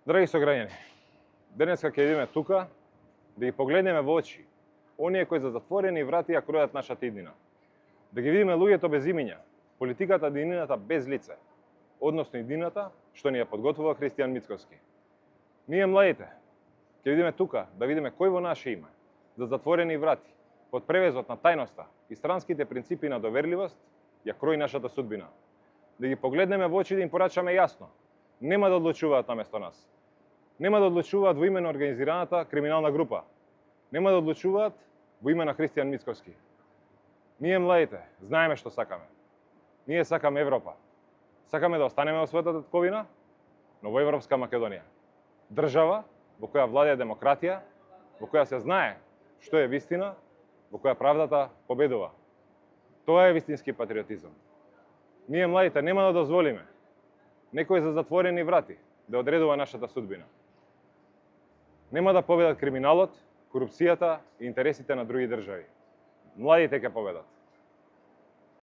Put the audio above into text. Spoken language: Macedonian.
Драги сограѓани, денеска ќе идеме тука да ги погледнеме во очи оние кои за затворени врати ја кројат нашата иднина. Да ги видиме луѓето без имиња, политиката иднината без лице, односно иднината што ни ја подготвува Христијан Мицкоски. Ние младите ќе видиме тука да видиме кој во наше име за затворени врати, под превезот на тајноста и странските принципи на доверливост ја крои нашата судбина. Да ги погледнеме во очи да им порачаме јасно. Нема да одлучуваат наместо нас. Нема да одлучуваат во име на организираната криминална група. Нема да одлучуваат во име на Христијан Мицкоски. Ние младите знаеме што сакаме. Ние сакаме Европа. Сакаме да останеме во својата татковина, но во Европска Македонија. Држава во која владее демократија, во која се знае што е вистина, во која правдата победува. Тоа е вистински патриотизам. Ние младите нема да дозволиме некој за затворени врати да одредува нашата судбина. Нема да победат криминалот, корупцијата и интересите на други држави. Младите ќе победат.